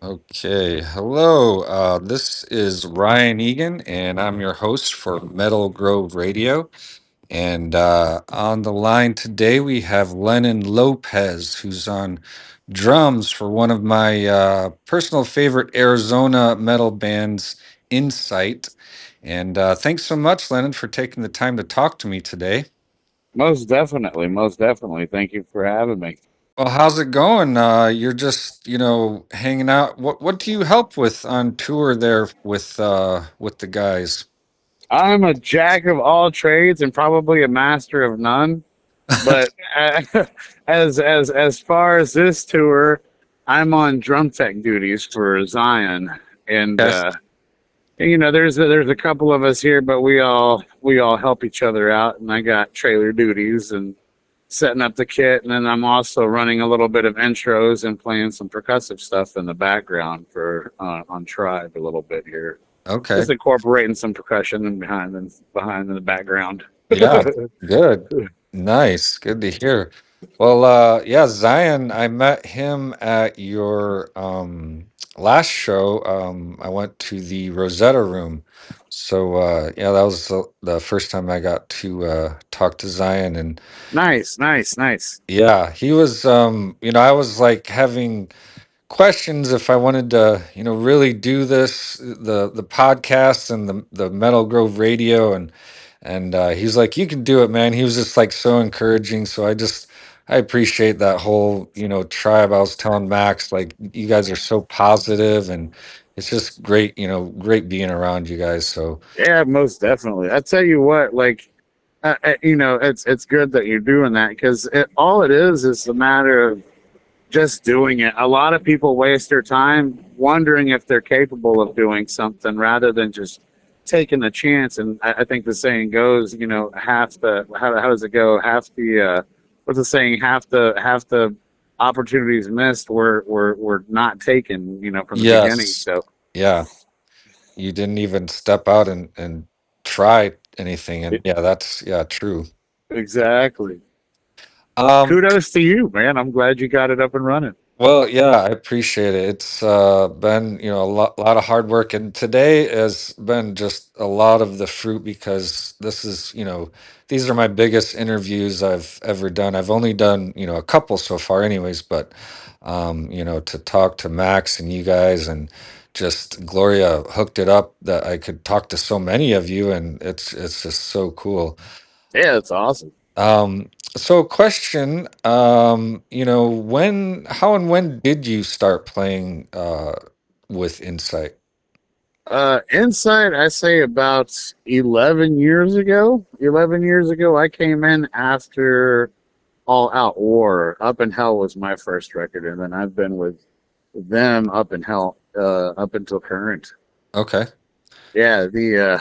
Okay, hello. This is Ryan Egan, and I'm your host for Metal Grove Radio. And on the line today, we have Lennon Lopez, who's on drums for one of my personal favorite Arizona metal bands, Incite. And thanks so much, Lennon, for taking the time to talk to me today. Most definitely, most definitely. Thank you for having me. Well, how's it going? You're just, hanging out. What do you help with on tour there with the guys? I'm a jack of all trades and probably a master of none. But as far as this tour, I'm on drum tech duties for Zion, and Yes. there's a couple of us here, but we all help each other out, and I got trailer duties and setting up the kit, and then I'm also running a little bit of intros and playing some percussive stuff in the background for on Tribe a little bit here, Okay. just incorporating some percussion and behind in the background. Yeah. Good. Nice. Good to hear. Well, yeah, Zion, I met him at your last show. I went to the Rosetta Room. So, yeah, that was the first time I got to talk to Zion. And Nice, nice, nice. yeah, he was, I was like having questions if I wanted to, really do this, the podcast and the Metal Grove Radio, and he's like, you can do it, man. He was just like so encouraging. So I appreciate that whole, tribe. I was telling Max, like, you guys are so positive, and it's just great, great being around you guys. So Yeah, most definitely. I tell you what, like, it's good that you're doing that because all it is a matter of just doing it. A lot of people waste their time wondering if they're capable of doing something rather than just taking a chance. And I think the saying goes, half the how does it go? What's the saying? Half the opportunities missed were not taken, from the beginning. yes, So yeah, you didn't even step out and try anything, and yeah, that's yeah, true. exactly. Um, Kudos to you, man. I'm glad you got it up and running. Well, yeah, I appreciate it. It's been, lot of hard work, and today has been just a lot of the fruit because this is, these are my biggest interviews I've ever done. I've only done, a couple so far, anyways, but to talk to Max and you guys and just Gloria hooked it up that I could talk to so many of you, and it's just so cool. Yeah, it's awesome. So question, how and when did you start playing with Insight? Inside, I say about 11 years ago. 11 years ago, I came in after All Out War. Up in Hell was my first record, and then I've been with them up in Hell up until current. Okay. Yeah, the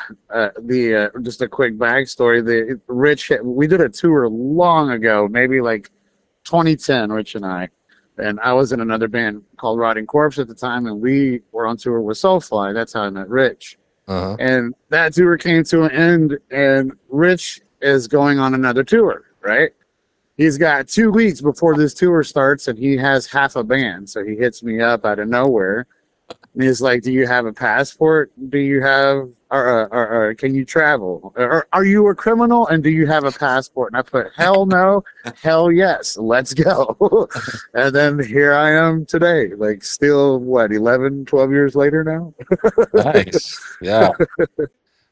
just a quick backstory. The Rich, we did a tour long ago, maybe like 2010. Rich and I was in another band called Rotting Corpse at the time, and we were on tour with Soulfly. That's how I met Rich. Uh-huh. And that tour came to an end, and Rich is going on another tour, right? He's got 2 weeks before this tour starts, and he has half a band. So he hits me up out of nowhere, and he's like, "Do you have a passport? Do you have, or can you travel? Or are you a criminal? And do you have a passport?" And I put, "Hell no, hell yes, let's go." And then here I am today, like still what, 11, 12 years later now. Nice. Yeah.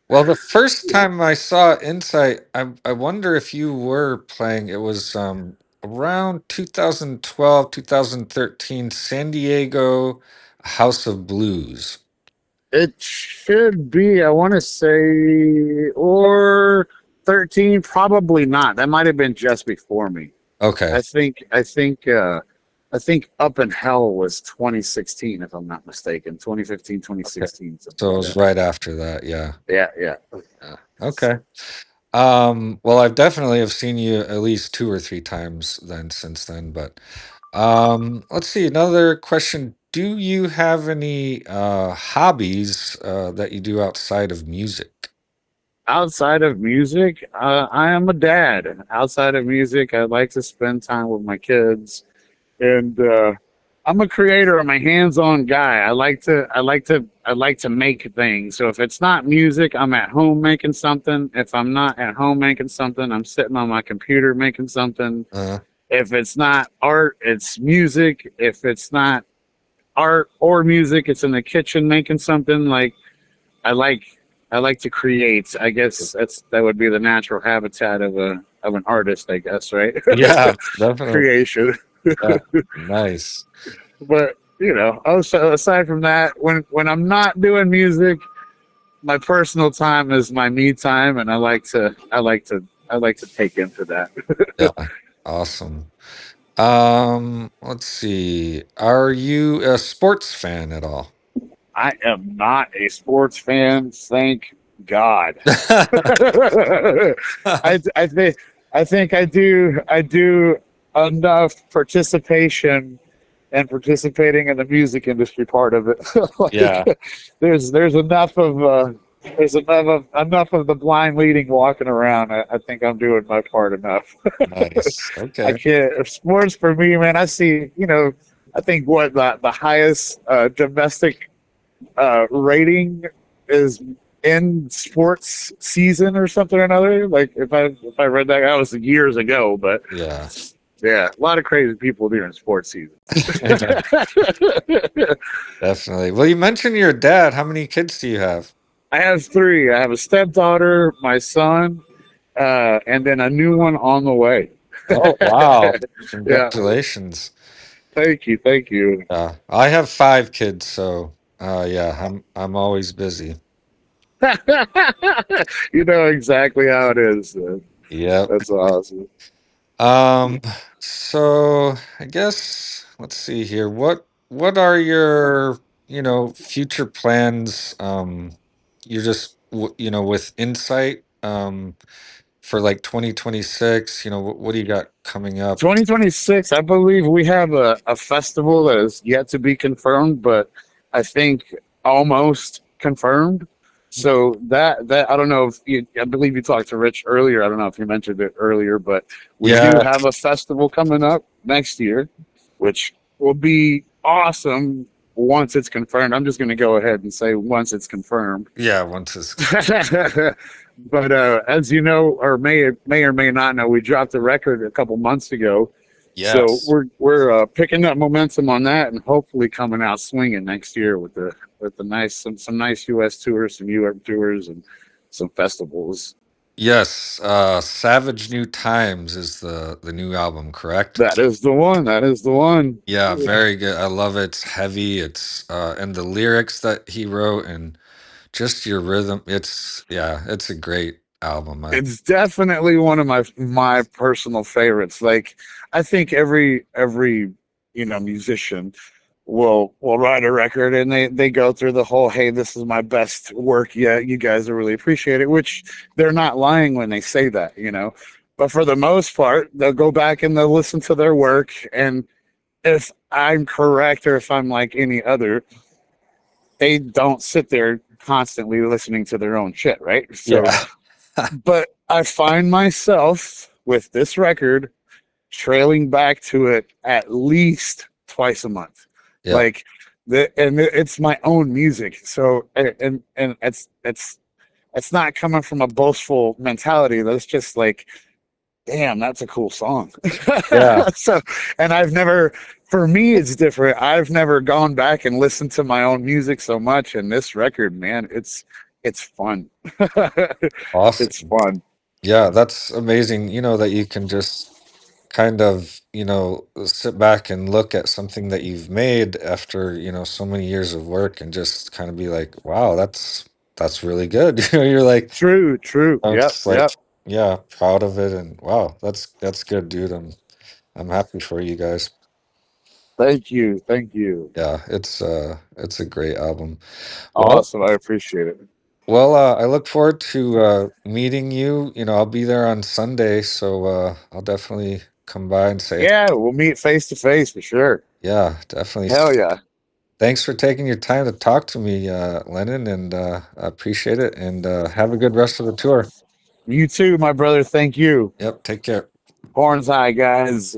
Well, the first time I saw Insight, I wonder if you were playing. It was around 2012, 2013, San Diego House of Blues. It should be, I want to say, or 13, probably not. That might have been just before me. Okay. I think I think I think Up in Hell was 2016 if I'm not mistaken. 2015, Okay. 2016, something So it like was that. right after that, yeah. Yeah, yeah. Yeah. Okay. Well, I've definitely have seen you at least two or three times then since then, but let's see, another question. Do you have any hobbies that you do outside of music? Outside of music, I am a dad. Outside of music, I like to spend time with my kids, and I'm a creator. I'm a hands-on guy. I like to make things. So if it's not music, I'm at home making something. If I'm not at home making something, I'm sitting on my computer making something. Uh, If it's not art, it's music. If it's not art or music, it's in the kitchen making something. Like I like I like to create. I guess that would be the natural habitat of an artist, I guess, right? yeah, definitely. Creation. Yeah, nice. But also aside from that, when I'm not doing music, my personal time is my me time, and I like to take into that. Yeah, awesome. Let's see. Are you a sports fan at all? I am not a sports fan, thank God. I think I do enough participation and participating in the music industry part of it. Like Yeah, there's enough of the blind leading walking around. I think I'm doing my part enough. nice. I Okay. can't. If sports for me, man. I see. I think what the highest domestic rating is in sports season or something or another. Like if I read that, that was years ago, but Yeah. yeah, a lot of crazy people during sports season. Definitely. Well, you mentioned your dad. How many kids do you have? I have three. I have a stepdaughter, my son, and then a new one on the way. Oh, wow. Yeah, Congratulations. thank you, thank you. I have five kids, so yeah, I'm always busy. You know exactly how it is. Yep. That's awesome. Um, so I guess let's see here. What are your, future plans? You're just with Insight for like 2026, what do you got coming up? 2026, I believe we have a festival that is yet to be confirmed, but I think almost confirmed. So that I don't know if I believe you talked to Rich earlier. I don't know if you mentioned it earlier, but we do Yeah, have a festival coming up next year, which will be awesome once it's confirmed. I'm just going to go ahead and say once it's confirmed. yeah, once it's But as you know, or may or may not know, we dropped the record a couple months ago, so yes. we're picking up momentum on that, and hopefully coming out swinging next year with the nice some nice U.S. tours, some Europe tours, and some festivals. Yes, Savage New Times is the new album, correct? That is the one. That is the one. Yeah, very good. I love it. It's heavy. It's and the lyrics that he wrote and just your rhythm. It's a great album. It's definitely one of my personal favorites. Like I think every musician will write a record and they go through the whole hey, this is my best work yet, you guys will really appreciate it, which they're not lying when they say that. But for the most part they'll go back and they'll listen to their work, and if I'm correct or if I'm like any other, they don't sit there constantly listening to their own shit, right? So Yeah. but I find myself with this record trailing back to it at least twice a month. Yep. Like it's my own music. So and it's not coming from a boastful mentality. That's just like, damn, that's a cool song. Yeah. So, and I've never, for me, it's different. I've never gone back and listened to my own music so much. And this record, man, it's fun. It's Awesome. fun. Yeah, that's amazing, that you can just kind of, sit back and look at something that you've made after, so many years of work and just kind of be like, wow, that's really good. You're like, True, true. I'm Yep, just like, yep. yeah, proud of it and wow, that's good, dude. I'm happy for you guys. Thank you, thank you. Yeah, it's a great album. Well, Awesome. I appreciate it. I look forward to meeting you. I'll be there on Sunday, so I'll definitely come by and say, Yeah, we'll meet face to face for sure. yeah, definitely. Hell yeah. Thanks for taking your time to talk to me, Lennon, and I appreciate it. And have a good rest of the tour. You too, my brother. Thank you. Yep, take care. Horns high, guys.